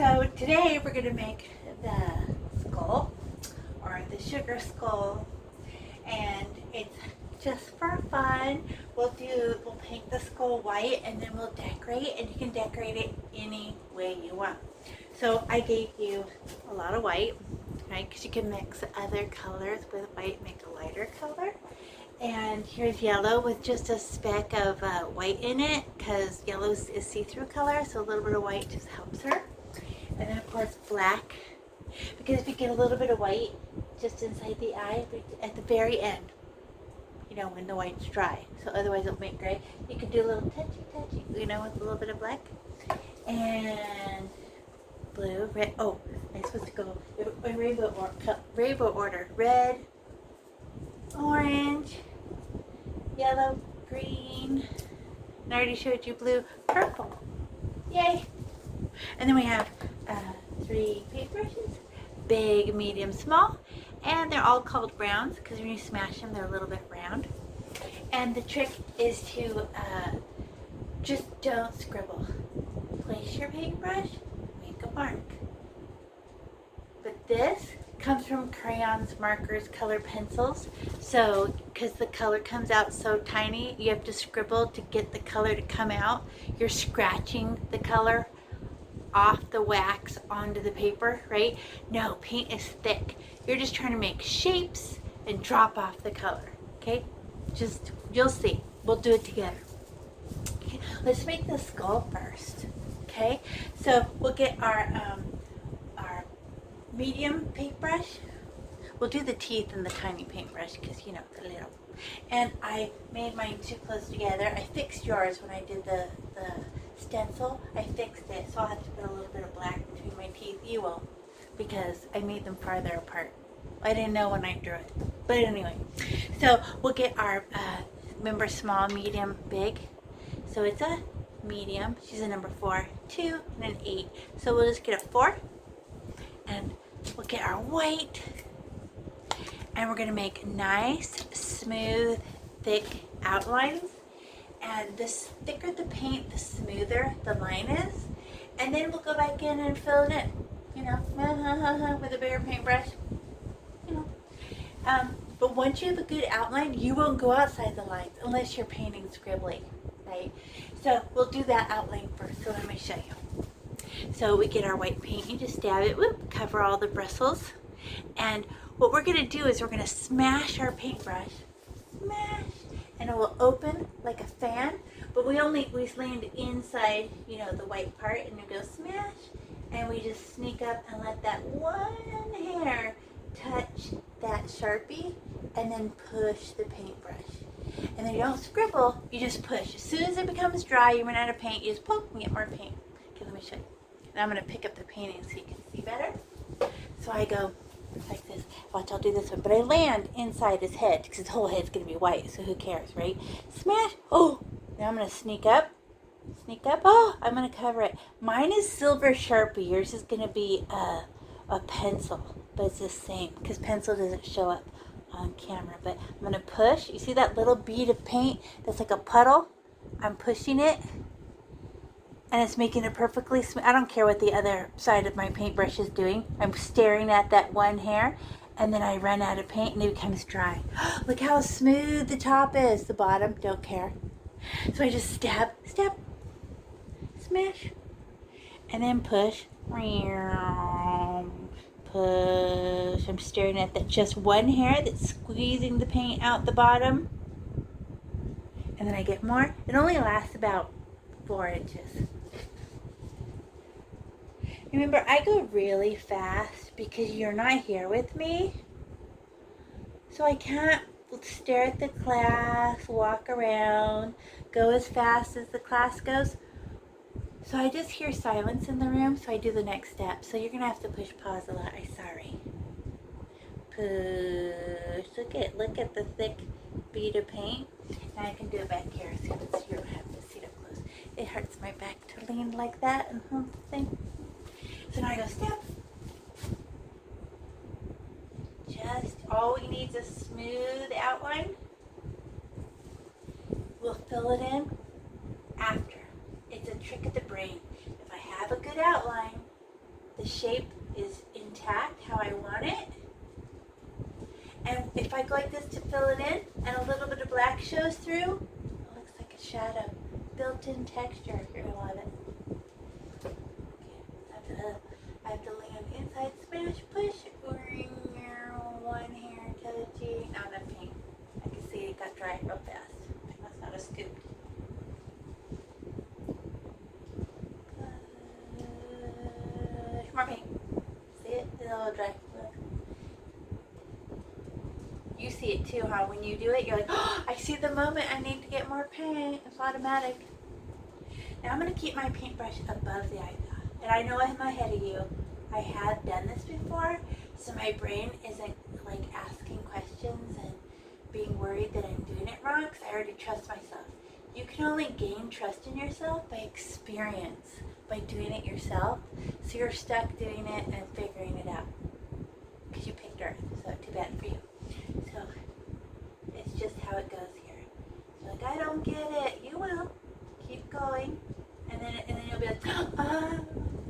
So today we're going to make the skull, or the sugar skull, and it's just for fun. We'll paint the skull white and then we'll decorate, and you can decorate it any way you want. So I gave you a lot of white, right, because you can mix other colors with white, make a lighter color. And here's yellow with just a speck of white in it, because yellow is see-through color, so a little bit of white just helps her. And then of course black, because if you get a little bit of white just inside the eye at the very end, you know, when the white's dry, so otherwise it'll make gray, you can do a little touchy, you know, with a little bit of black. And blue, red, oh, I'm supposed to go in rainbow order. Red, orange, yellow, green, and I already showed you blue, purple. Yay! And then we have 3 paintbrushes, big, medium, small, and they're all called browns because when you smash them, they're a little bit round. And the trick is to just don't scribble. Place your paintbrush, make a mark. But this comes from crayons, markers, color pencils. So, because the color comes out so tiny, you have to scribble to get the color to come out. You're scratching the color off the wax onto the paper, right? No, paint is thick. You're just trying to make shapes and drop off the color, okay? Just, you'll see. We'll do it together. Okay, let's make the skull first, okay? So we'll get our medium paintbrush. We'll do the teeth in the tiny paintbrush because, you know, the little. And I made mine too close together. I fixed yours when I did the stencil. I fixed it, so I'll have to put a little bit of black between my teeth. You will, because I made them farther apart. I didn't know when I drew it. But anyway, so we'll get our, remember, small, medium, big. So it's a medium. She's a number 4, 2, and an 8. So we'll just get a 4. And we'll get our white. And we're going to make nice, smooth, thick outlines. And the thicker the paint, the smoother the line is. And then we'll go back in and fill it in, you know, with a bigger paintbrush, you know. But once you have a good outline, you won't go outside the lines unless you're painting scribbly, right? So we'll do that outline first. So let me show you. So we get our white paint, you just dab it, whoop, cover all the bristles. And what we're going to do is we're going to smash our paintbrush, smash, and it will open like a fan, but we land inside, you know, the white part, and you go smash, and we just sneak up and let that one hair touch that Sharpie, and then push the paintbrush. And then you don't scribble, you just push. As soon as it becomes dry, you run out of paint, you just poke and get more paint. Okay, let me show you. And I'm going to pick up the painting so you can see better. So I go like this. Watch, I'll do this one. But I land inside his head because his whole head's going to be white, so who cares, right? Smash. Oh, now I'm going to sneak up. Sneak up. Oh, I'm going to cover it. Mine is silver Sharpie. Yours is going to be a pencil, but it's the same because pencil doesn't show up on camera. But I'm going to push. You see that little bead of paint that's like a puddle? I'm pushing it. And it's making it perfectly smooth. I don't care what the other side of my paintbrush is doing. I'm staring at that one hair, and then I run out of paint and it becomes dry. Look how smooth the top is. The bottom, don't care. So I just stab, smash, and then push. Push. I'm staring at that just one hair that's squeezing the paint out the bottom. And then I get more. It only lasts about 4 inches. Remember, I go really fast because you're not here with me. So I can't stare at the class, walk around, go as fast as the class goes. So I just hear silence in the room, so I do the next step. So you're going to have to push pause a lot. I'm sorry. Push. Look at the thick bead of paint. And I can do it back here so you don't have to see it up close. It hurts my back to lean like that and hold the thing. So now I go step. Just all we need is a smooth outline. We'll fill it in after. It's a trick of the brain. If I have a good outline, the shape is intact how I want it. And if I go like this to fill it in and a little bit of black shows through, it looks like a shadow. Built-in texture. You're going to love it. Okay. I have to lay on the inside, smash, push, one hair touching. Now I'm paint. I can see it got dry real fast. I must not have scooped. More paint. See it? It's a little dry. Look. You see it too, huh? When you do it, you're like, oh, I see the moment. I need to get more paint. It's automatic. Now I'm going to keep my paintbrush above the eye. And I know I'm ahead of you. I have done this before, so my brain isn't like asking questions and being worried that I'm doing it wrong because I already trust myself. You can only gain trust in yourself by experience, by doing it yourself. So you're stuck doing it and figuring it out because you picked Earth, so too bad for you. So it's just how it goes here. So like, I don't get it. You will. Keep going. And then you'll be like,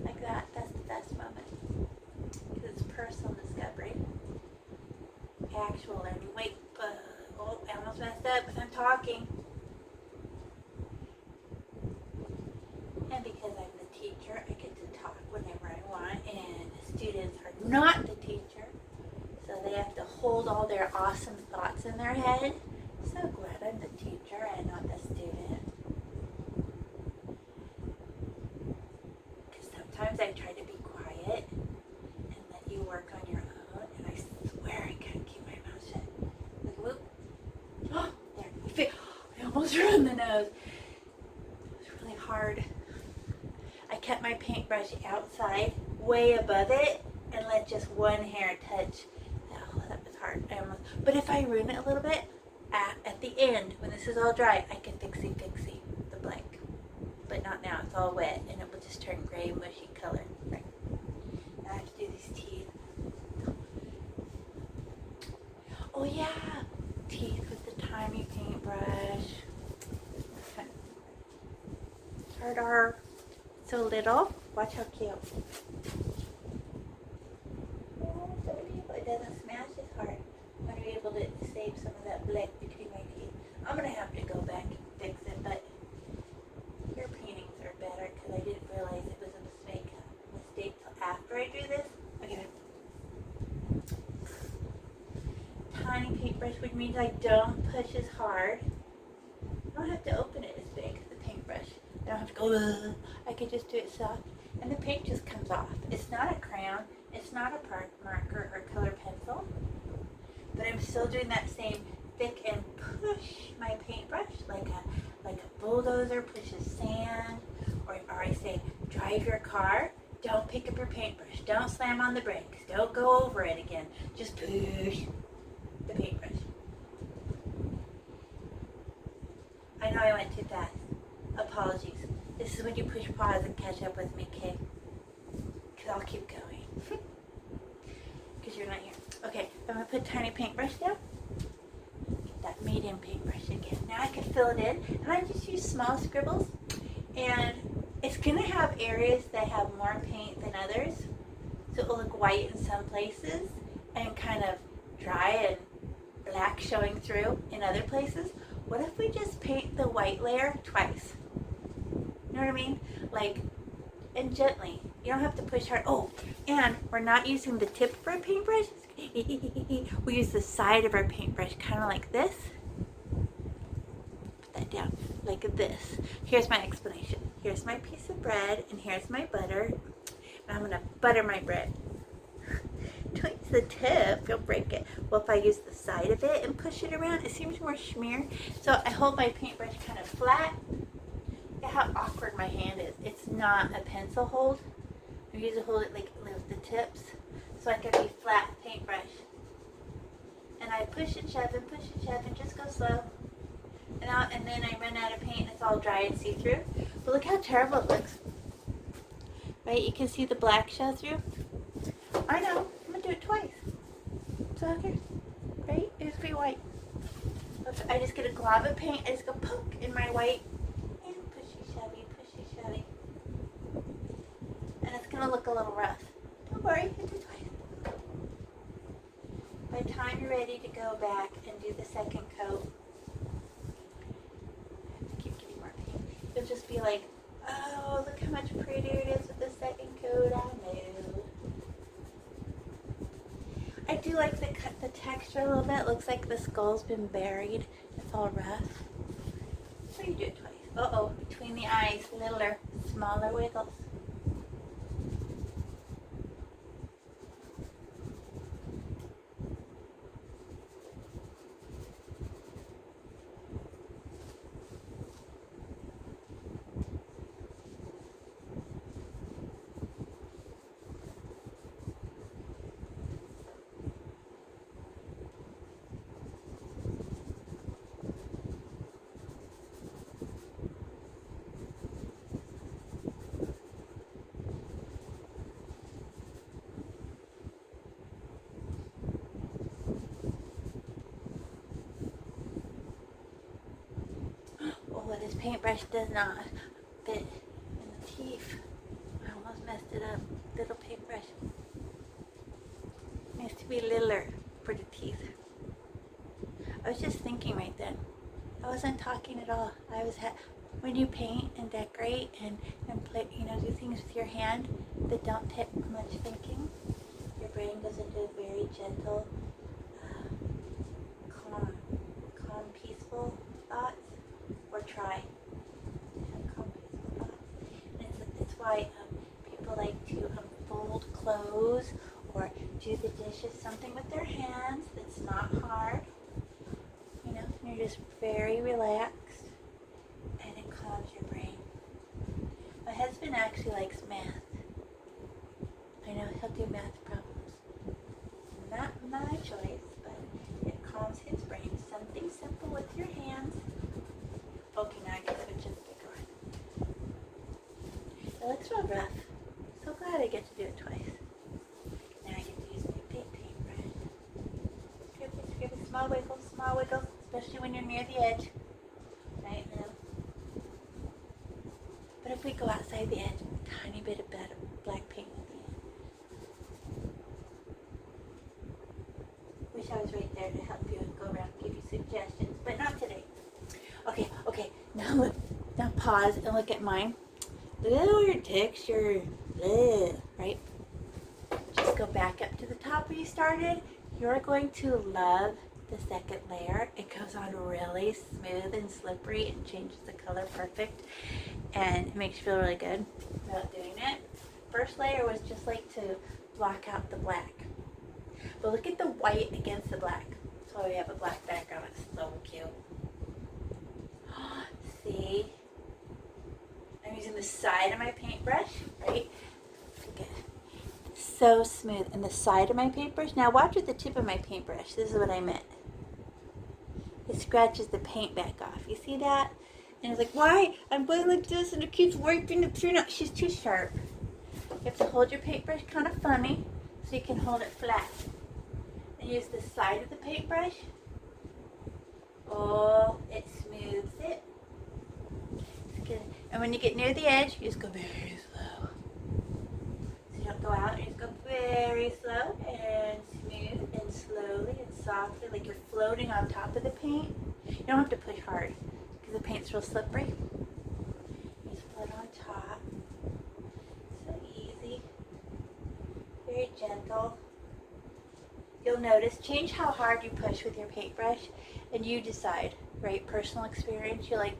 like that. That's the best moment. Because it's personal discovery. Actual learning. Wait, I almost messed up because I'm talking. And because I'm the teacher, I get to talk whenever I want. And the students are not the teacher. So they have to hold all their awesome thoughts in their head. So glad I'm the teacher and not the student. Sometimes I try to be quiet and let you work on your own, and I swear I can't keep my mouth shut. Like, whoop. Oh, there. I almost ruined the nose. It was really hard. I kept my paintbrush outside, way above it, and let just one hair touch. Oh, that was hard. But if I ruin it a little bit, at the end, when this is all dry, I can fixie the blank. But not now. It's all wet, and it will just turn gray, mushy color. Right. Now I have to do these teeth. Oh yeah, teeth with the tiny paintbrush. Tartar. So little. Watch how cute. Oh, so beautiful. It doesn't smash as hard. I'm going to be able to save some of that black between my teeth. I'm going to have to go back and fix it, but your paintings are better because I didn't realize it was a mistake till after I do this. Okay. Tiny paintbrush, which means I don't push as hard. I don't have to open it as big as the paintbrush. I don't have to go, I can just do it soft. And the paint just comes off. It's not a crayon. It's not a marker or color pencil. But I'm still doing that same thick and push my paintbrush like a bulldozer pushes sand. Or I say, drive your car. Don't pick up your paintbrush. Don't slam on the brakes. Don't go over it again. Just push the paintbrush. I know I went too fast. Apologies. This is when you push pause and catch up with me, kid. Because I'll keep going. Because you're not here. Okay, I'm going to put tiny paintbrush down. Get that medium paintbrush again. Now I can fill it in. And I just use small scribbles. And it's going to have areas that have more paint than others. So it will look white in some places and kind of dry and black showing through in other places. What if we just paint the white layer twice? You know what I mean? Like, and gently. You don't have to push hard. Oh, and we're not using the tip of our paintbrush. We use the side of our paintbrush, kind of like this. Put that down, like this. Here's my explanation. Here's my piece of bread, and here's my butter. And I'm going to butter my bread. Don't use the tip, you'll break it. Well, if I use the side of it and push it around, it seems more schmear. So I hold my paintbrush kind of flat. Look how awkward my hand is. It's not a pencil hold. I usually hold it like with the tips so I can be flat paintbrush. And I push and shove and just go slow. And then I run out of paint and it's all dry and see-through. But look how terrible it looks. Right? You can see the black show through. I know. I'm going to do it twice. So okay. Right? It's pretty white. I just get a glob of paint. I just go poke in my white. And pushy shovey. And it's going to look a little rough. Don't worry, hit it twice. By the time you're ready to go back and do the second coat, keep getting more paint. You'll just be like, oh, look how much prettier it is with the second coat. I know. I do like the texture a little bit. It looks like the skull's been buried. It's all rough. So you do it twice. Uh-oh, between the eyes, littler, smaller wiggles. Oh, this paintbrush does not fit in the teeth. I almost messed it up. Little paintbrush. It needs to be littler for the teeth. I was just thinking right then. I wasn't talking at all. When you paint and decorate and play, do things with your hand that don't take much thinking, your brain goes into very gentle, calm, peaceful thoughts. Or try to have calm, peaceful thoughts. It's why people like to fold clothes or do the dishes, something with their hands that's not hard. You're just very relaxed and it calms your brain. My husband actually likes math. I know he'll do math problems. Not my choice, but it calms his brain. Something simple with your hands. Okay, now I can switch to the bigger one. It looks real rough. So glad I get to do it twice. Now I get to use my big paintbrush. Scrape it, small wiggles, especially when you're near the edge. Right now. But if we go outside the edge, a tiny bit of black paint at the end. Wish I was right there to help you and go around and give you suggestions, but not today. Okay, now look, now pause and look at mine. Look at all your texture, right? Just go back up to the top where you started. You're going to love the second layer. It goes on really smooth and slippery and changes the color perfect. And it makes you feel really good about doing it. First layer was just like to block out the black. But look at the white against the black. That's why we have a black background. It's so cute. See? I'm using the side of my paintbrush, right? Good. So smooth. And the side of my paintbrush. Now watch with the tip of my paintbrush. This is what I meant. It scratches the paint back off. You see that? And it's like, why? I'm going like this and it keeps working it through. No, she's too sharp. You have to hold your paintbrush kind of funny so you can hold it flat. And use the side of the paintbrush. Oh, it smooths it. It's good. And when you get near the edge, you just go very slow. So you don't go out, you just go very slow and smooth and slowly and softly, like you're floating on top of the paint. You don't have to push hard because the paint's real slippery. You just float on top. So easy. Very gentle. You'll notice, change how hard you push with your paintbrush and you decide, right? Personal experience, you're like,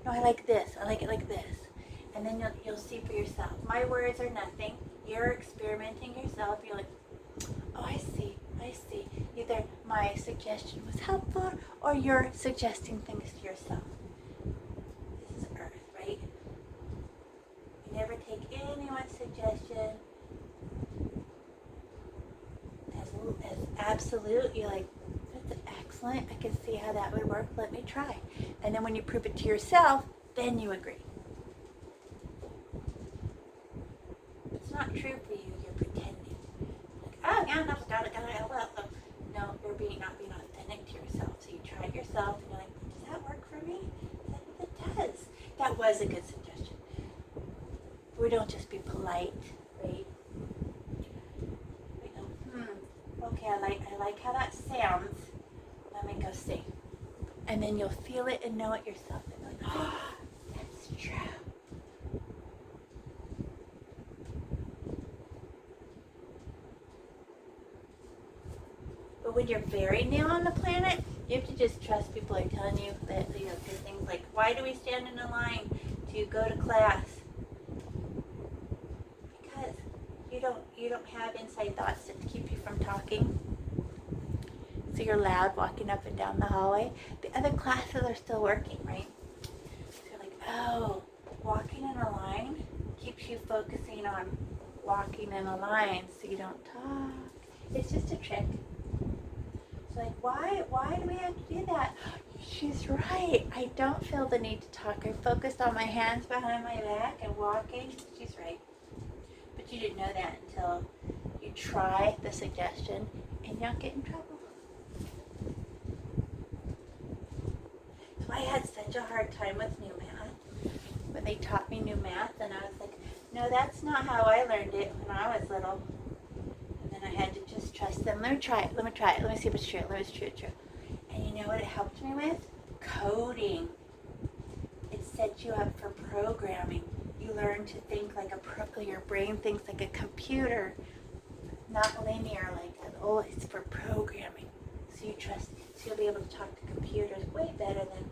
no, I like this, I like it like this. And then you'll see for yourself. My words are nothing. You're experimenting yourself. You're like, oh, I see. Either my suggestion was helpful or you're suggesting things to yourself. This is Earth, right? You never take anyone's suggestion as absolute. You're like, that's excellent. I can see how that would work. Let me try. And then when you prove it to yourself, then you agree. It's not true for you. You're pretending. Like, oh, yeah, no, no, you're not being authentic to yourself. So you try it yourself, and you're like, does that work for me? It does. That was a good suggestion. We don't just be polite, right? okay, I like how that sounds. Let me go see. And then you'll feel it and know it yourself. And like, oh, that's true. But when you're very new on the planet, you have to just trust people are telling you that, you know, good things like, why do we stand in a line to go to class? Because you don't have inside thoughts that keep you from talking. So you're loud walking up and down the hallway. The other classes are still working, right? So you're like, oh, walking in a line keeps you focusing on walking in a line so you don't talk. It's just a trick. It's like, why do we have to do that? She's right. I don't feel the need to talk. I'm focused on my hands behind my back and walking. She's right. But you didn't know that until you try the suggestion and you don't get in trouble. So I had such a hard time with new math when they taught me new math, and I was like, no, that's not how I learned it when I was little. And then I had to just trust them. Let me try it. Let me see if it's true. It's true. And you know what it helped me with? Coding. It set you up for programming. You learn to think like your brain thinks like a computer, not linear like it's for programming. So you trust, so you'll be able to talk to computers way better than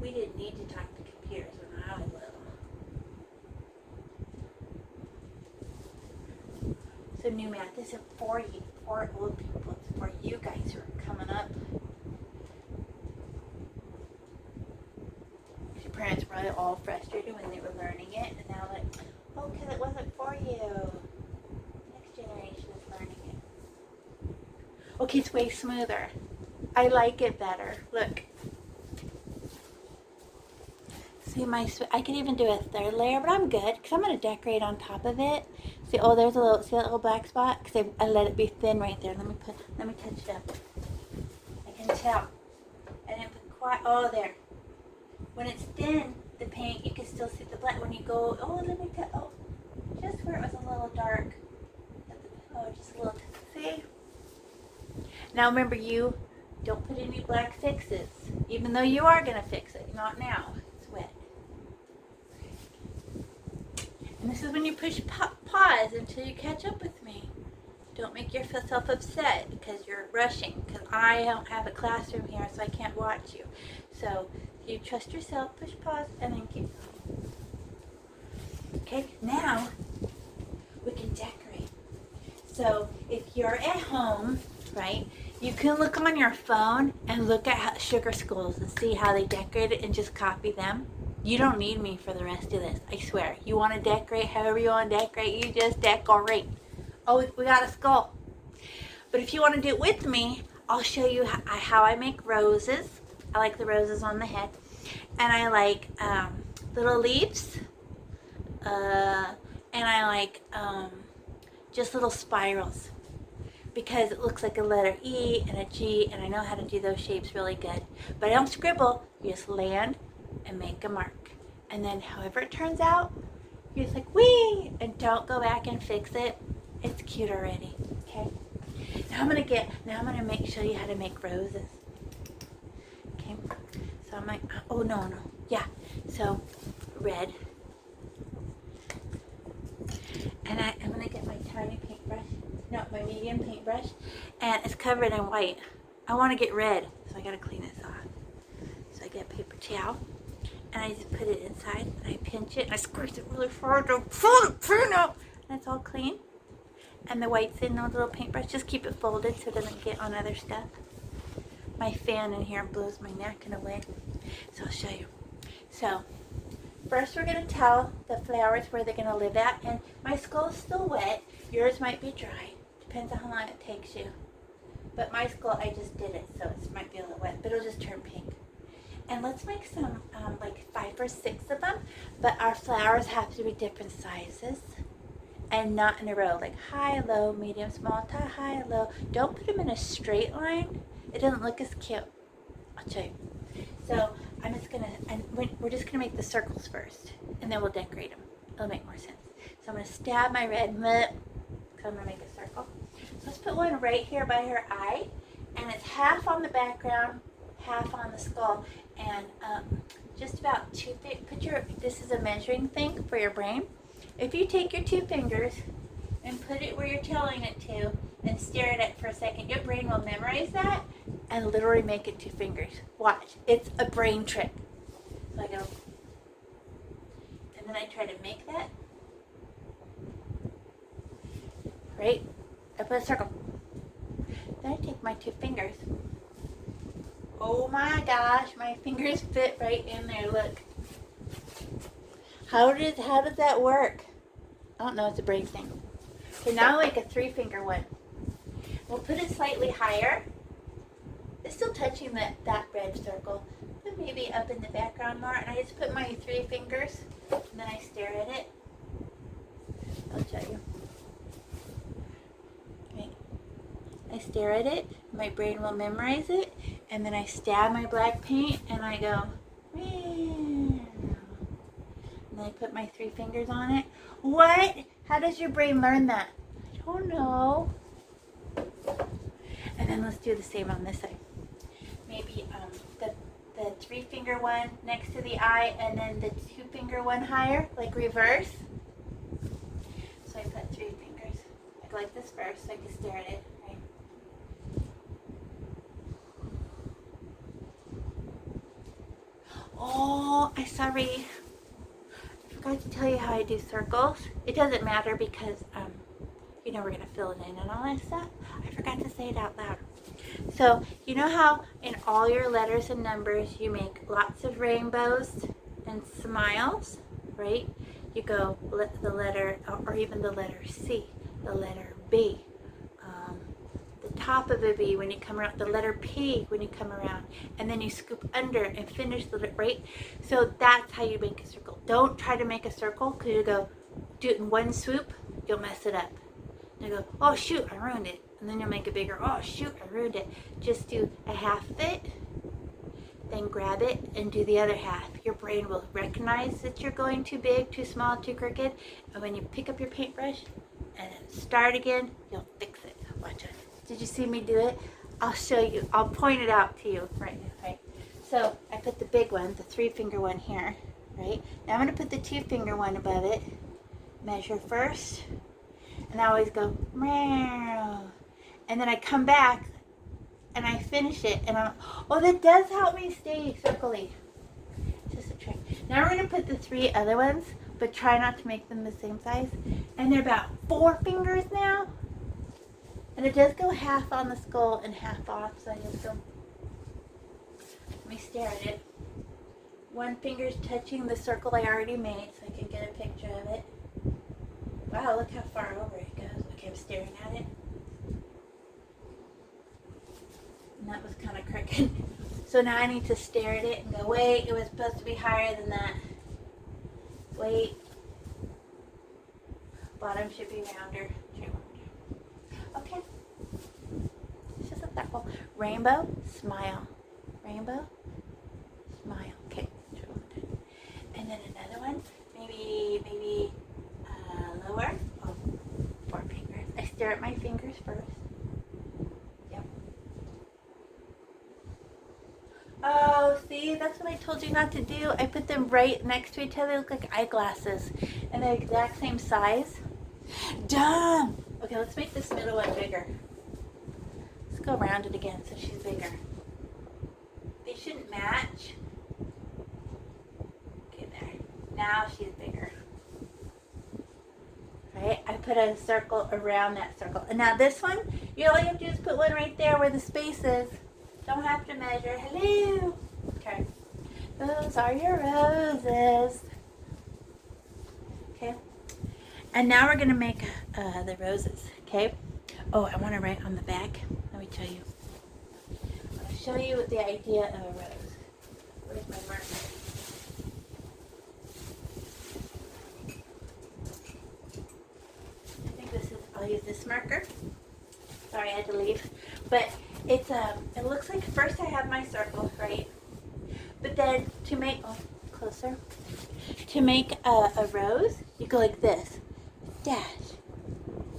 we didn't need to talk to computers when I was little. So new math isn't for you, for old people. It's for you guys who are coming up. Your parents were probably all frustrated when they were learning it, and now like, oh, because it wasn't for you. Next generation is learning it. Okay, it's way smoother. I like it better. Look. See I can even do a third layer, but I'm good because I'm going to decorate on top of it. See, oh, there's see that little black spot? Because I let it be thin right there. Let me touch it up. I can tell. I didn't put quite, oh, there. When it's thin, the paint, you can still see the black. When you go, oh, let me tell, oh, just where it was a little dark. Oh, just a little, see? Now remember, you don't put any black fixes, even though you are going to fix it. Not now. It's wet. And this is when you push pause until you catch up with me. Don't make yourself upset because you're rushing, because I don't have a classroom here, so I can't watch you. So you trust yourself, push pause, and then keep going. Okay, now we can decorate. So if you're at home, right, you can look on your phone and look at sugar skulls and see how they decorate it and just copy them. You don't need me for the rest of this, I swear. You want to decorate however you want to decorate, you just decorate. Oh, we got a skull. But if you want to do it with me, I'll show you how I make roses. I like the roses on the head. And I like little leaves. And I like just little spirals. Because it looks like a letter E and a G, and I know how to do those shapes really good. But I don't scribble. You just land and make a mark. And then however it turns out, you're just like, wee! And don't go back and fix it. It's cute already, okay? Now I'm gonna show you how to make roses. Okay, so I'm like, oh no, yeah. So red, and I'm gonna get my tiny paintbrush, my medium paintbrush, and it's covered in white. I want to get red, so I gotta clean this off. So I get a paper towel, and I just put it inside, and I pinch it, and I squeeze it really hard to pull the paint out, and it's all clean. And the white's in a little paintbrush. Just keep it folded so it doesn't get on other stuff. My fan in here blows my napkin away. So I'll show you. So first we're going to tell the flowers where they're going to live at. And my skull's still wet. Yours might be dry. Depends on how long it takes you. But my skull, I just did it, so it might be a little wet. But it'll just turn pink. And let's make some, like 5 or 6 of them. But our flowers have to be different sizes. And not in a row, like high, low, medium, small, high, low. Don't put them in a straight line. It doesn't look as cute. I'll show you. So I'm just gonna, we're just gonna make the circles first, and then we'll decorate them. It'll make more sense. So I'm gonna stab my red, because I'm gonna make a circle. Let's put one right here by her eye, and it's half on the background, half on the skull, and just about this is a measuring thing for your brain. If you take your 2 fingers and put it where you're telling it to and stare at it for a second, your brain will memorize that and literally make it 2 fingers. Watch. It's a brain trick. So I go, and then I try to make that. Right? I put a circle. Then I take my 2 fingers. Oh my gosh, my fingers fit right in there. Look. How does that work? I don't know. It's a brain thing. Okay, now like a 3-finger one. We'll put it slightly higher. It's still touching that red circle, but maybe up in the background more. And I just put my 3 fingers, and then I stare at it. I'll show you. Okay. I stare at it. My brain will memorize it, and then I stab my black paint, and I go, meow. And then I put my 3 fingers on it. What? How does your brain learn that? I don't know. And then let's do the same on this side. Maybe the 3-finger one next to the eye, and then the 2-finger one higher, like reverse. So I put 3 fingers. I go like this first, so I can stare at it. Right? Oh, sorry. I forgot to tell you how I do circles. It doesn't matter because we're going to fill it in and all that stuff. I forgot to say it out loud. So, you know how in all your letters and numbers you make lots of rainbows and smiles, right? You go the letter, or even the letter C, the letter B, the top of a B when you come around, the letter P when you come around, and then you scoop under and finish the, right? So that's how you make a circle. Don't try to make a circle, because you go, do it in one swoop, you'll mess it up. You go, oh shoot, I ruined it. And then you'll make it bigger. Oh shoot, I ruined it. Just do a half of it, then grab it and do the other half. Your brain will recognize that you're going too big, too small, too crooked. And when you pick up your paintbrush and start again, you'll fix it. Watch it. Did you see me do it? I'll show you. I'll point it out to you right now. Right? So I put the big one, the 3-finger one here. Right? Now I'm going to put the 2-finger one above it. Measure first. And I always go, meow. And then I come back and I finish it. And that does help me stay circly. It's just a trick. Now we're going to put the 3 other ones, but try not to make them the same size. And they're about 4 fingers now. And it does go half on the skull and half off. So I just go, let me stare at it. 1 finger's touching the circle I already made, so I can get a picture of it. Wow, look how far over it goes. Okay, I'm staring at it. And that was kind of crooked. So now I need to stare at it and go, wait, it was supposed to be higher than that. Wait. Bottom should be rounder. Okay. It's just a circle. Rainbow, smile. Rainbow, smile. Okay. And then another one. Maybe lower. Oh, 4 fingers. I stare at my fingers first. Yep. Oh, see, that's what I told you not to do. I put them right next to each other. They look like eyeglasses. And they're the exact same size. Dumb! Okay, let's make this middle one bigger. Let's go around it again so she's bigger. They shouldn't match. Okay, there. Now she's bigger. Right? I put a circle around that circle. And now this one, you all you have to do is put one right there where the space is. Don't have to measure. Hello. Okay. Those are your roses. Okay. And now we're going to make the roses. Okay. Oh, I want to write on the back. Let me show you. I'll show you the idea of a rose. Where's my marker? I'll use this marker. Sorry, I had to leave. But it's it looks like first I have my circle, right? But then to make closer. To make a rose, you go like this. Dash.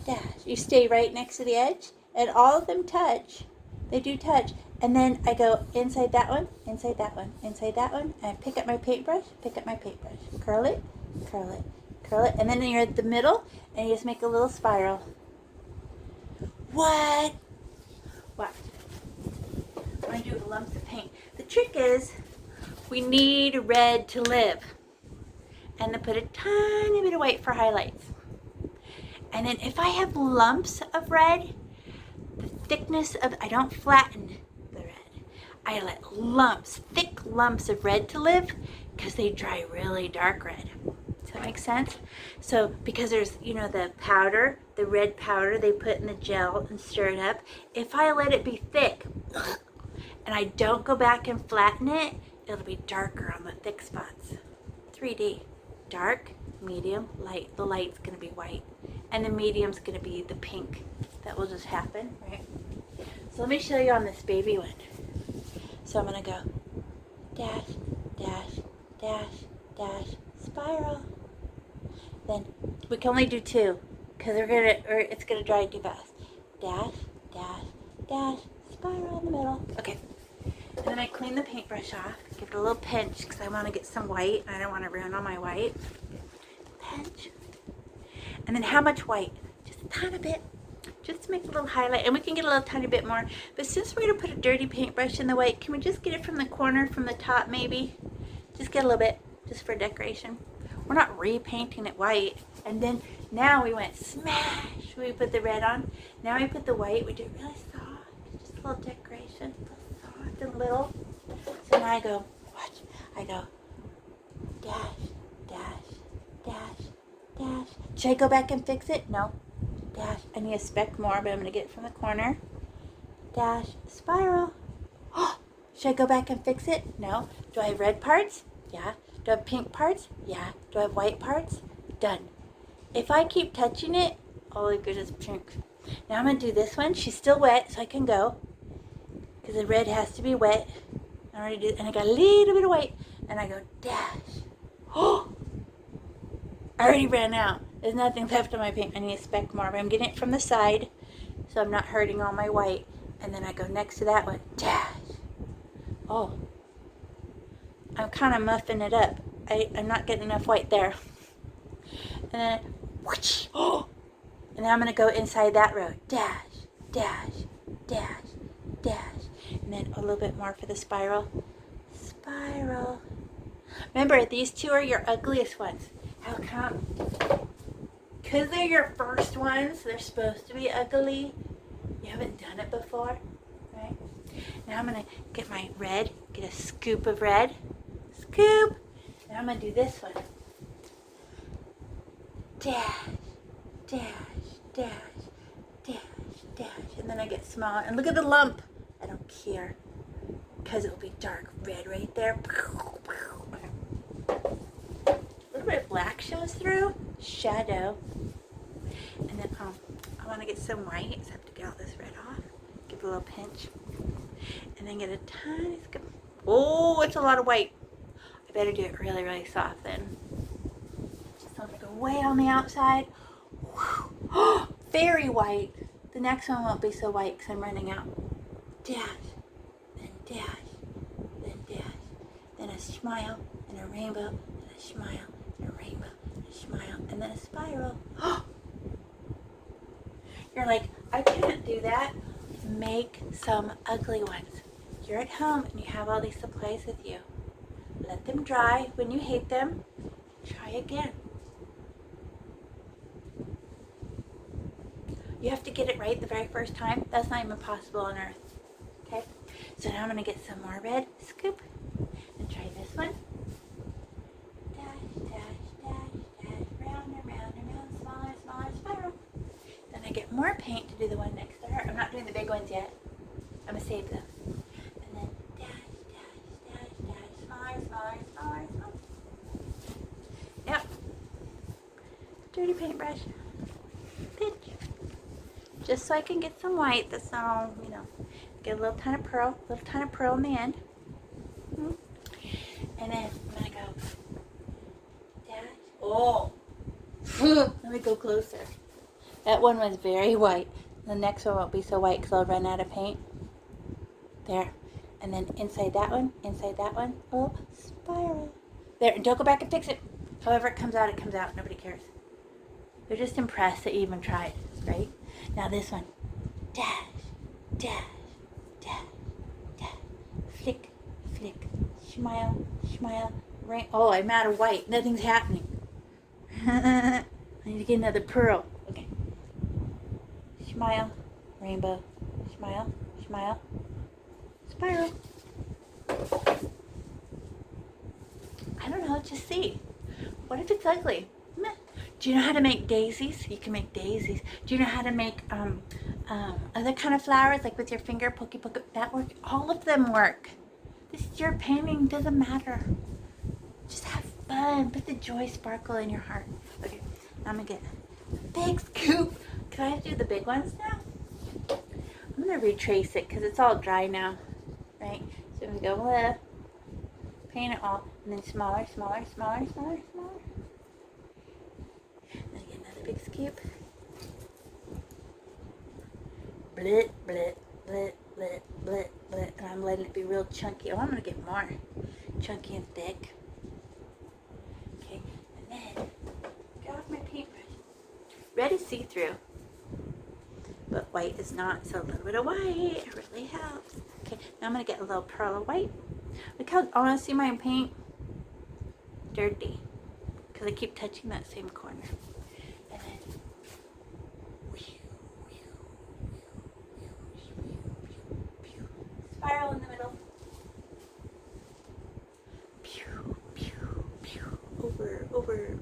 dash. You stay right next to the edge, and all of them touch. They do touch. And then I go inside that one, inside that one, inside that one, and I pick up my paintbrush, curl it, curl it, curl it, and then you're at the middle, and you just make a little spiral. What? Watch. I'm going to do lumps of paint. The trick is, we need red to live. And then put a tiny bit of white for highlights. And then if I have lumps of red, the thickness of, I don't flatten the red. I let lumps, thick lumps of red to live because they dry really dark red. Does that make sense? So because there's, you know, the powder, the red powder they put in the gel and stir it up. If I let it be thick and I don't go back and flatten it, it'll be darker on the thick spots. 3D. Dark, medium, light. The light's going to be white. And the medium's going to be the pink. That will just happen, right? So let me show you on this baby one. So I'm going to go dash, dash, dash, dash, spiral. Then we can only do 2 because it's going to dry too fast. Dash, dash, dash, spiral in the middle. Okay. And then I clean the paintbrush off, give it a little pinch because I want to get some white. I don't want to ruin all my white. Pinch. And then how much white? Just a tiny bit. Just to make a little highlight. And we can get a little tiny bit more. But since we're going to put a dirty paintbrush in the white, can we just get it from the corner, from the top maybe? Just get a little bit, just for decoration. We're not repainting it white. And then now we went smash. We put the red on. Now we put the white. We do it really soft. Just a little decoration. And little. So now I go, watch, I go dash, dash, dash, dash. Should I go back and fix it? No. Dash. I need a speck more, but I'm going to get it from the corner. Dash, spiral. Oh, should I go back and fix it? No. Do I have red parts? Yeah. Do I have pink parts? Yeah. Do I have white parts? Done. If I keep touching it, all the good is pink. Now I'm going to do this one. She's still wet, so I can go. Because the red has to be wet. I already did, and I got a little bit of white, and I go dash. Oh! I already ran out. There's nothing left on my paint. I need a speck more, but I'm getting it from the side, so I'm not hurting all my white. And then I go next to that one, dash. Oh, I'm kind of muffing it up. I'm not getting enough white there. And then, whoosh, oh! And then I'm gonna go inside that row, dash, dash, dash, dash. And then a little bit more for the spiral. Spiral. Remember, these 2 are your ugliest ones. How come? Because they're your first ones, they're supposed to be ugly. You haven't done it before, right? Now I'm going to get my red, get a scoop of red. Scoop. Now I'm going to do this one. Dash, dash, dash, dash, dash. And then I get smaller. And look at the lump. I don't care because it'll be dark red right there. A little bit of black shows through. Shadow. And then I want to get some white, so I have to get all this red off. Give it a little pinch. And then get a tiny scoop. Oh, it's a lot of white. I better do it really, really soft then. Just so I'm going to go way on the outside. Oh, very white. The next one won't be so white because I'm running out. Dash, then dash, then dash, then a smile, and a rainbow, and a smile, and a rainbow, and a smile, and then a spiral. You're like, I can't do that. Make some ugly ones. You're at home and you have all these supplies with you. Let them dry. When you hate them, try again. You have to get it right the very first time. That's not even possible on earth. Okay, so now I'm going to get some more red, scoop, and try this one. Dash, dash, dash, dash, round and round and round, smaller, smaller, spiral. Then I get more paint to do the one next to her. I'm not doing the big ones yet. I'm going to save them. And then dash, dash, dash, dash, smaller, smaller, smaller, smaller. Yep. Dirty paintbrush. Pinch. Just so I can get some white that's not all, you know. Get a little tiny pearl in the end. And then I'm going to go dash. Oh! Let me go closer. That one was very white. The next one won't be so white because I'll run out of paint. There. And then inside that one, oh, spiral. There, don't go back and fix it. However it comes out, it comes out. Nobody cares. They're just impressed that you even tried, right? Now this one. Dash, dash, dash, dash. Flick, flick. Smile, smile. Rain. Oh, I'm out of white. Nothing's happening. I need to get another pearl. Okay. Smile, rainbow. Smile, smile. Spiral. I don't know, just see. What if it's ugly? Meh. Do you know how to make daisies? You can make daisies. Do you know how to make other kind of flowers, like with your finger, pokey poke? That work. All of them work. This is your painting. Doesn't matter. Just have fun. Put the joy sparkle in your heart. Okay, now I'm gonna get a big scoop. Can I do the big ones now? I'm gonna retrace it because it's all dry now. Right? So we go left, paint it all, and then smaller, smaller, smaller, smaller, smaller. Then get another big scoop. Blit, blit, blit, blit, blit, blit. And I'm letting it be real chunky. Oh, I'm gonna get more chunky and thick. Okay, and then get off my paintbrush. Red is see-through, but white is not, so a little bit of white really helps. Okay, now I'm going to get a little pearl of white. Look how, I want to see my paint dirty, because I keep touching that same corner. And then, spiral in the middle. Pew, pew, pew, over, over.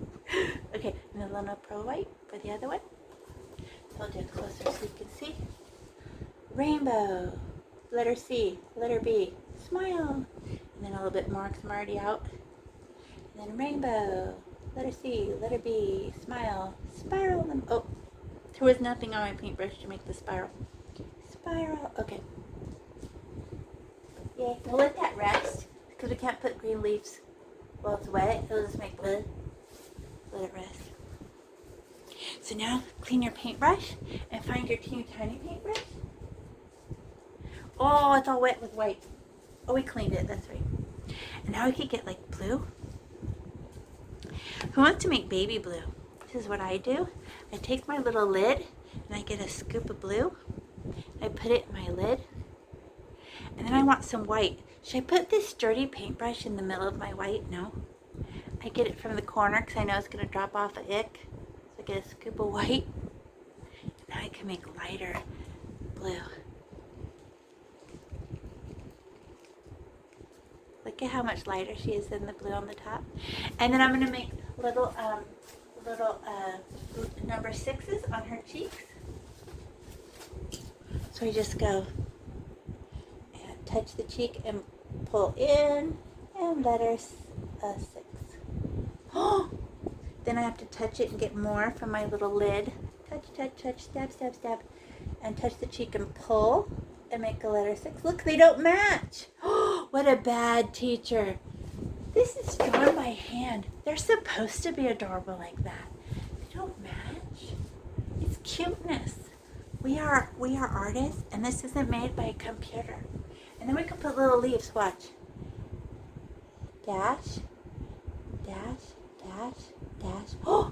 Okay, and a little pearl white for the other one. So I'll do it closer so you can see. Rainbow. Letter C, letter B, smile. And then a little bit more because I'm already out. And then rainbow, letter C, letter B, smile, spiral. Them. Oh, there was nothing on my paintbrush to make the spiral. Spiral, okay. Yay, we'll let that rest because we can't put green leaves while it's wet. It'll just make wood. Let it rest. So now clean your paintbrush and find your teeny tiny paintbrush. Oh, it's all wet with white. Oh, we cleaned it. That's right. And now we could get like blue. Who wants to make baby blue? This is what I do. I take my little lid and I get a scoop of blue. I put it in my lid. And then I want some white. Should I put this dirty paintbrush in the middle of my white? No. I get it from the corner because I know it's going to drop off the ick. So I get a scoop of white. And now I can make lighter blue. Look at how much lighter she is than the blue on the top. And then I'm going to make little number 6s on her cheeks. So we just go and touch the cheek and pull in and letter 6. Oh! Then I have to touch it and get more from my little lid. Touch, touch, touch, stab, stab, stab. And touch the cheek and pull and make a letter 6. Look, they don't match. Oh, what a bad teacher. This is drawn by hand. They're supposed to be adorable like that. They don't match. It's cuteness. We are artists, and this isn't made by a computer. And then we can put little leaves. Watch. Dash, dash, dash, dash. Oh!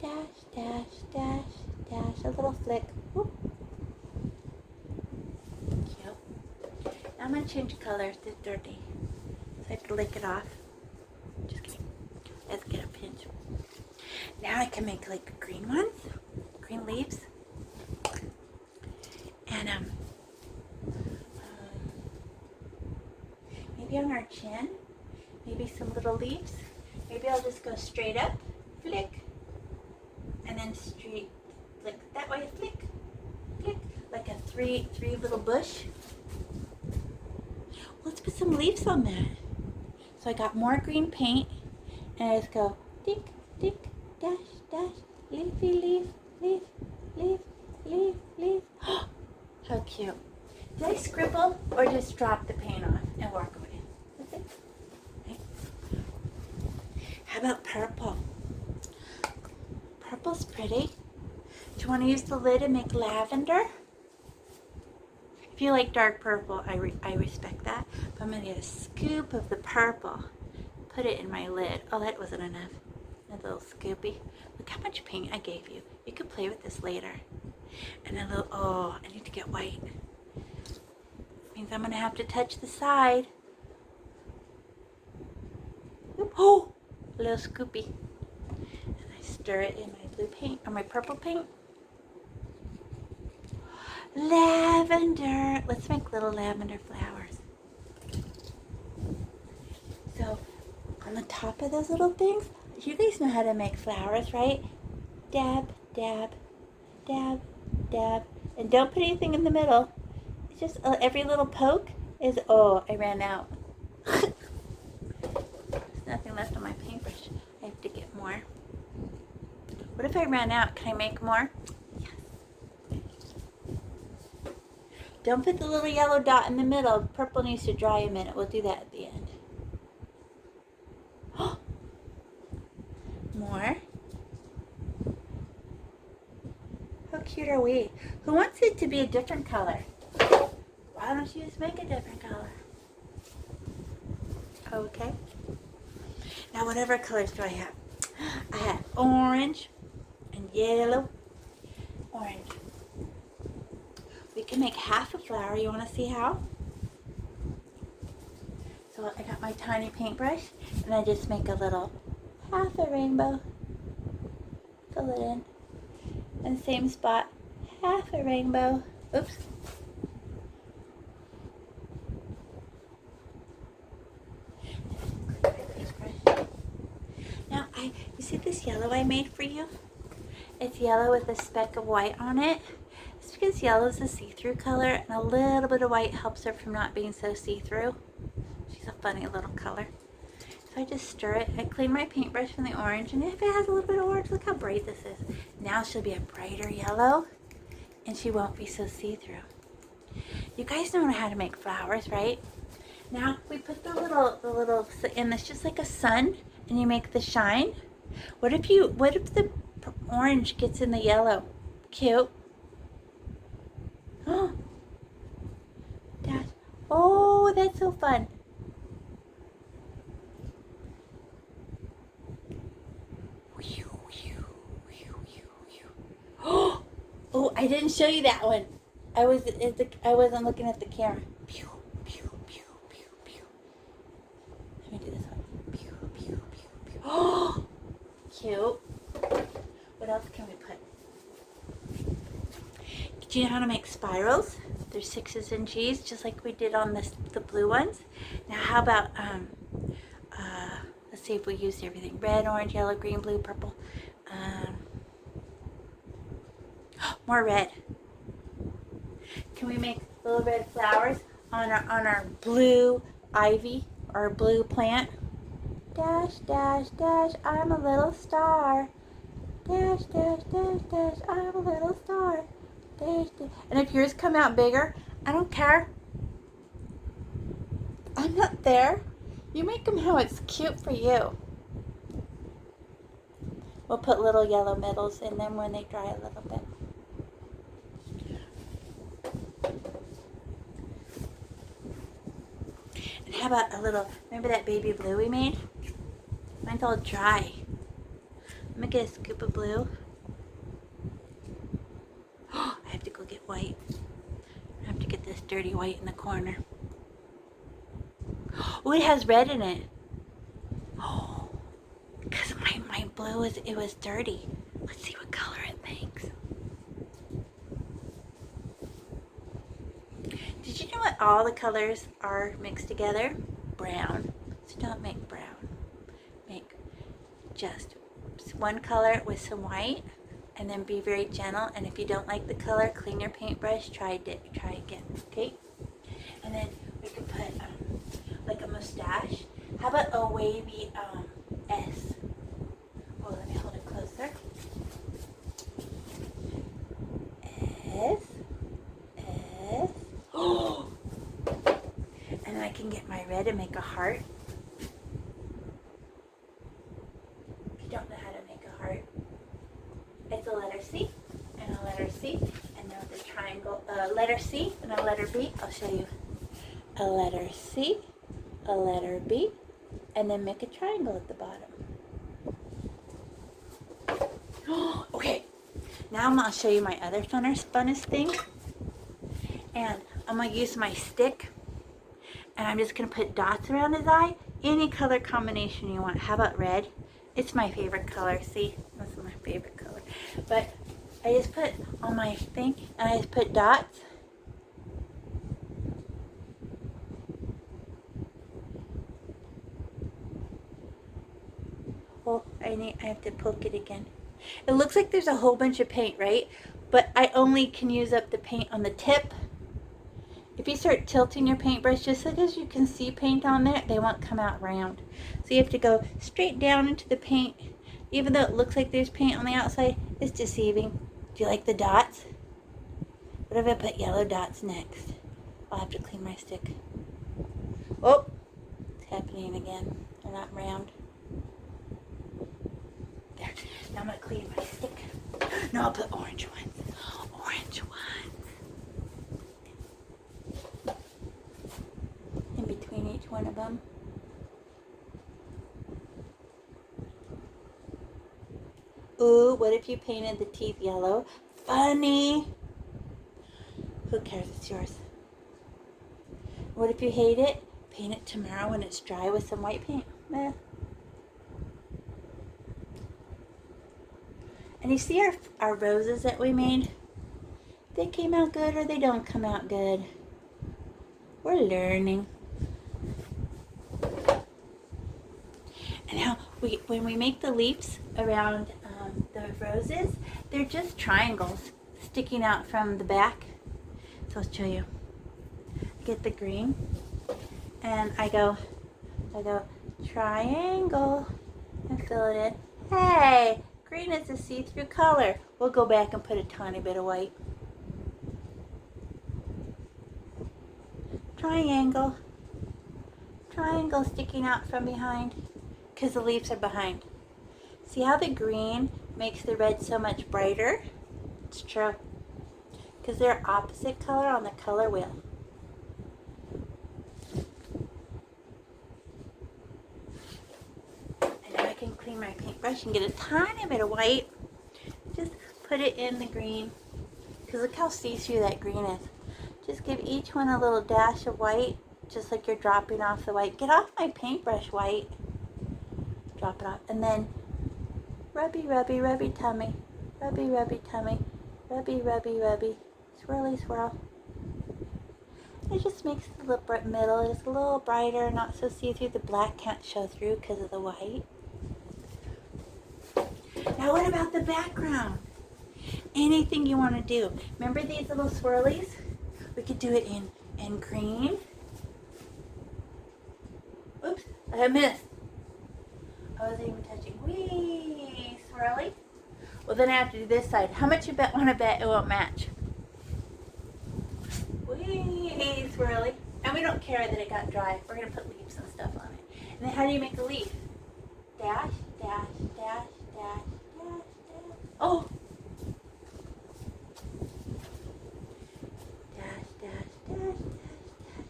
Dash, dash, dash, dash. A little flick. Whoop. Cute. Now I'm going to change color. It's dirty. So I have to lick it off. Just kidding. Let's get a pinch. Now I can make like green ones. Green leaves. And maybe on our chin. Maybe some little leaves. Maybe I'll just go straight up. Flick. And then straight, flick that way, flick, flick, like a three little bush. Let's put some leaves on that. So I got more green paint, and I just go tick, tick, dash, dash, leafy, leaf, leaf, leaf, leaf, leaf. How cute. Did I scribble or just drop the paint off and walk away? That's it. Okay. How about purple? purple's pretty. Do you want to use the lid and make lavender? If you like dark purple, I respect that. But I'm going to get a scoop of the purple. Put it in my lid. Oh, that wasn't enough. Another little scoopy. Look how much paint I gave you. You could play with this later. And a little, oh, I need to get white. Means I'm going to have to touch the side. Oop, oh, a little scoopy. And I stir it in my blue paint, or my purple paint. Lavender. Let's make little lavender flowers. So, on the top of those little things, you guys know how to make flowers, right? Dab, dab, dab, dab. And don't put anything in the middle. It's just every little poke is, oh, I ran out. There's nothing left on my paintbrush. I have to get more. What if I ran out? Can I make more? Yes. Don't put the little yellow dot in the middle. Purple needs to dry a minute. We'll do that at the end. More. How cute are we? Who wants it to be a different color? Why don't you just make a different color? Okay. Now, whatever colors do I have? I have orange and yellow. Orange. We can make half a flower. You want to see how? So I got my tiny paintbrush and I just make a little half a rainbow. Fill it in. And same spot, half a rainbow. Oops. Now, you see this yellow I made for you? It's yellow with a speck of white on it. It's because yellow is a see-through color, and a little bit of white helps her from not being so see-through. She's a funny little color. So I just stir it. I clean my paintbrush from the orange, and if it has a little bit of orange, look how bright this is. Now she'll be a brighter yellow, and she won't be so see-through. You guys know how to make flowers, right? Now we put the little, and it's just like a sun, and you make the shine. What if the orange gets in the yellow? Cute. Oh, oh, that's so fun. Oh, I didn't show you that one. I wasn't looking at the camera. Pew, pew, pew, pew, pew. Let me do this one. Pew, pew, pew, pew. Oh, cute. What else can we put? Do you know how to make spirals? There's 6's and G's, just like we did on the blue ones. Now, how about let's see if we used everything: red, orange, yellow, green, blue, purple. More red. Can we make little red flowers on our blue ivy or blue plant? Dash, dash, dash, I'm a little star. Dash, dash, dash, dash, I'm a little star. Dash, dash. And if yours come out bigger, I don't care. I'm not there. You make them how it's cute for you. We'll put little yellow middles in them when they dry a little bit. And how about a little, remember that baby blue we made? Mine's all dry. I'm gonna get a scoop of blue. I have to go get white. I have to get this dirty white in the corner. Oh, it has red in it. Oh, because my blue it was dirty. Let's see what color it makes. Did you know what all the colors are mixed together? Brown. So don't make brown. Make just one color with some white, and then be very gentle. And if you don't like the color, clean your paintbrush. Try again. Okay. And then we could put like a mustache. How about a wavy S? Oh, let me hold it closer. S. Oh! And then I can get my red and make a heart. If you don't know how to make a heart, a letter C, and a letter C, and then with a triangle, letter C and a letter B. I'll show you. A letter C, a letter B, and then make a triangle at the bottom. Okay, now I'm going to show you my other funnest thing. And I'm going to use my stick, and I'm just going to put dots around his eye. Any color combination you want. How about red? It's my favorite color. See, that's my favorite color. But I just put on my thing, and I just put dots. Oh, I have to poke it again. It looks like there's a whole bunch of paint, right? But I only can use up the paint on the tip. If you start tilting your paintbrush, just because you can see paint on there, they won't come out round. So you have to go straight down into the paint. Even though it looks like there's paint on the outside, it's deceiving. Do you like the dots? What if I put yellow dots next? I'll have to clean my stick. Oh, it's happening again. They're not round. There. Now I'm going to clean my stick. No, I'll put orange ones. Orange ones. In between each one of them. Ooh, what if you painted the teeth yellow? Funny. Who cares? It's yours. What if you hate it? Paint it tomorrow when it's dry with some white paint. Eh. And you see our roses that we made? They came out good or they don't come out good. We're learning. And now, when we make the leaves around the roses, they're just triangles sticking out from the back. So I'll show you. Get the green, and I go triangle, and fill it in. Hey, green is a see-through color. We'll go back and put a tiny bit of white. Triangle. Triangle sticking out from behind, because the leaves are behind. See how the green makes the red so much brighter? It's true. Because they're opposite color on the color wheel. And now I can clean my paintbrush and get a tiny bit of white. Just put it in the green. Because look how see-through that green is. Just give each one a little dash of white, just like you're dropping off the white. Get off my paintbrush, white. Drop it off. And then rubby, rubby, rubby tummy. Rubby, rubby tummy. Rubby, rubby, rubby. Swirly, swirl. It just makes the middle just a little brighter, not so see-through. The black can't show through because of the white. Now what about the background? Anything you want to do. Remember these little swirlies? We could do it in green. Oops, I missed. I wasn't even touching. Wee, swirly. Well, then I have to do this side. How much you want to bet it won't match? Wee, swirly. And we don't care that it got dry. We're going to put leaves and stuff on it. And then how do you make a leaf? Dash, dash, dash, dash, dash, dash. Oh! Dash, dash, dash, dash, dash,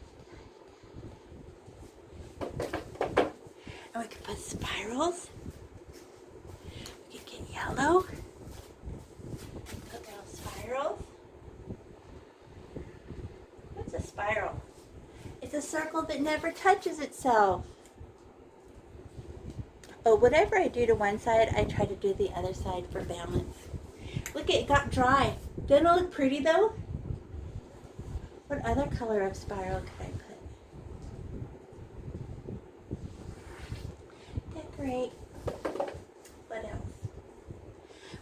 dash. And we could put spirals. We could get yellow. Put little spirals. What's a spiral? It's a circle that never touches itself. Oh, whatever I do to one side, I try to do the other side for balance. Look, it got dry. Doesn't it look pretty though? What other color of spiral could I put? Decorate. What else?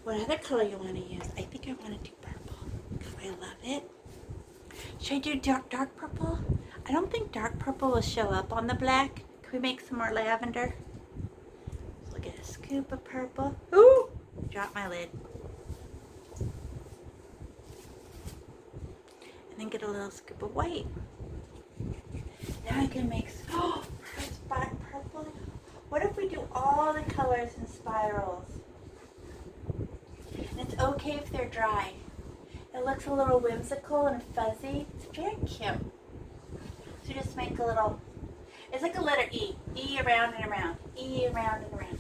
What other color you want to use? I think I want to do purple because I love it. Should I do dark purple? I don't think dark purple will show up on the black. Can we make some more lavender? So we'll get a scoop of purple. Ooh! Drop my lid. And then get a little scoop of white. Now I can make purple. What if we do all the colors in spirals? And it's it's okay if they're dry. It looks a little whimsical and fuzzy. It's very cute. So just make a little, it's like a letter E. E around and around. E around and around.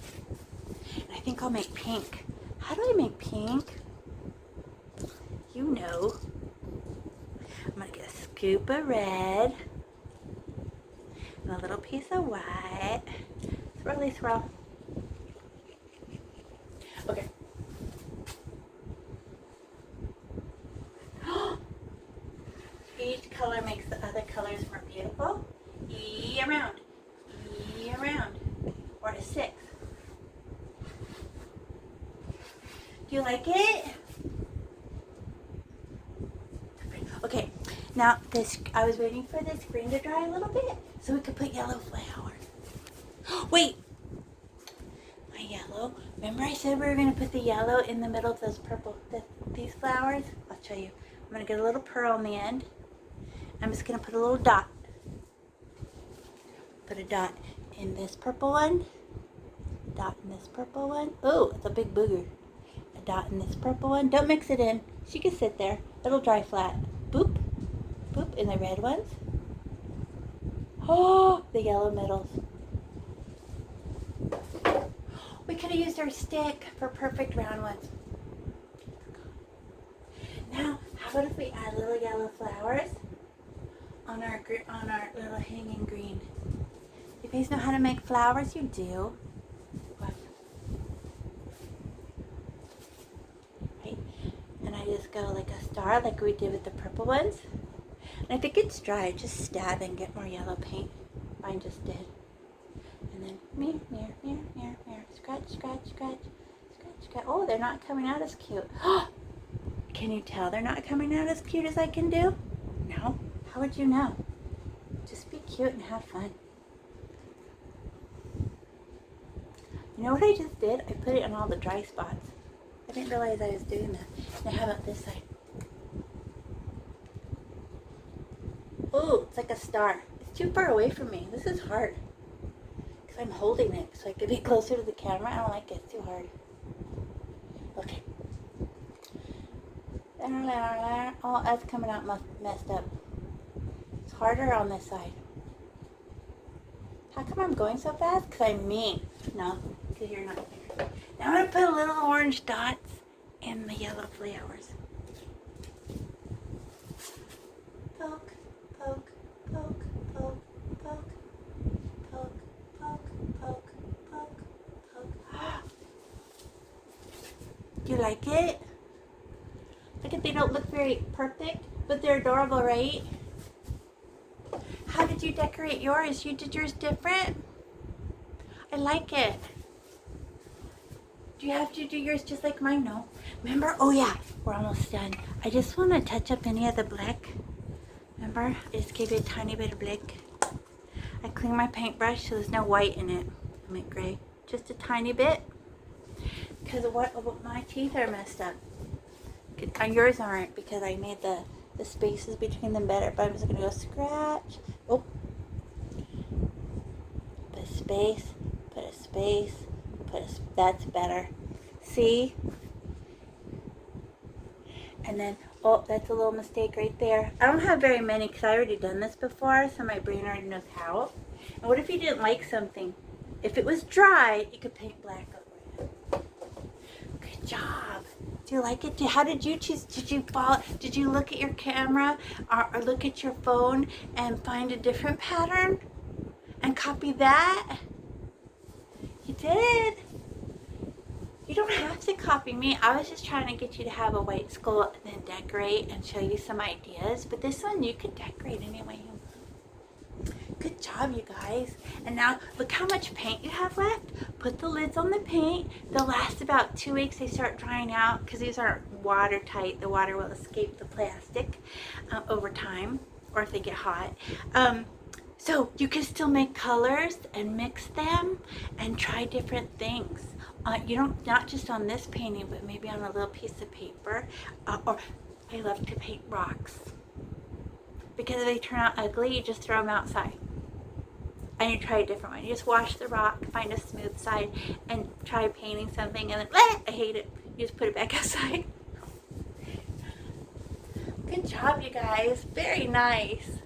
And I think I'll make pink. How do I make pink? You know. I'm going to get a scoop of red. And a little piece of white. Swirly swirl. Okay. Each color makes the other colors more beautiful. E around. E around. Or a 6. Do you like it? Okay, now this, I was waiting for this green to dry a little bit so we could put yellow flowers. Wait! My yellow. Remember I said we were going to put the yellow in the middle of those purple, these flowers? I'll show you. I'm going to get a little pearl on the end. I'm just going to put a little dot. Put a dot in this purple one. Dot in this purple one. Oh, it's a big booger. A dot in this purple one. Don't mix it in. She can sit there. It'll dry flat. Boop. Boop in the red ones. Oh, the yellow middles. We could have used our stick for perfect round ones. Now, how about if we add little yellow flowers on our little hanging green? You guys know how to make flowers? You do. What? Right? And I just go like a star like we did with the purple ones. And if it gets dry, just stab and get more yellow paint. Mine just did. And then mirror, mirror, mirror, mirror, mirror. Scratch, scratch, scratch, scratch, scratch. Oh, they're not coming out as cute. Can you tell they're not coming out as cute as I can do? No? How would you know? Just be cute and have fun. You know what I just did? I put it on all the dry spots. I didn't realize I was doing that. Now how about this side? Oh, it's like a star. It's too far away from me. This is hard. Because I'm holding it so I could be closer to the camera. I don't like it. It's too hard. Okay. Oh, that's coming out messed up. It's harder on this side. How come I'm going so fast? Because I'm mean. No, because you're not there. Now I'm going to put little orange dots in the yellow flowers. Poke, poke, poke, poke, poke, poke, poke, poke, poke, poke. Do you like it? Look at, they don't look very perfect, but they're adorable, right? How did you decorate yours? You did yours different? I like it. Do you have to do yours just like mine? No. Remember? Oh yeah, we're almost done. I just want to touch up any of the black. Remember? I just gave it a tiny bit of black. I cleaned my paintbrush so there's no white in it. I make gray. Just a tiny bit. Because what my teeth are messed up. Yours aren't because I made the spaces between them better. But I'm just going to go scratch. Oh. Put a space. Put a space. That's better. See? And then, oh, that's a little mistake right there. I don't have very many because I already done this before, so my brain already knows how. And what if you didn't like something? If it was dry, you could paint black over it. Good job. Do you like it? How did you choose? Did you look at your camera or look at your phone and find a different pattern and copy that? You did. You don't have to copy me. I was just trying to get you to have a white skull and then decorate and show you some ideas. But this one you could decorate any way you want. Good job, you guys. And now look how much paint you have left. Put the lids on the paint. They'll last about 2 weeks. They start drying out because these aren't watertight. The water will escape the plastic over time, or if they get hot. So you can still make colors and mix them and try different things. You don't, not just on this painting, but maybe on a little piece of paper. Or I love to paint rocks. Because if they turn out ugly, you just throw them outside. And you try a different one. You just wash the rock, find a smooth side, and try painting something, and then, I hate it. You just put it back outside. Good job, you guys. Very nice.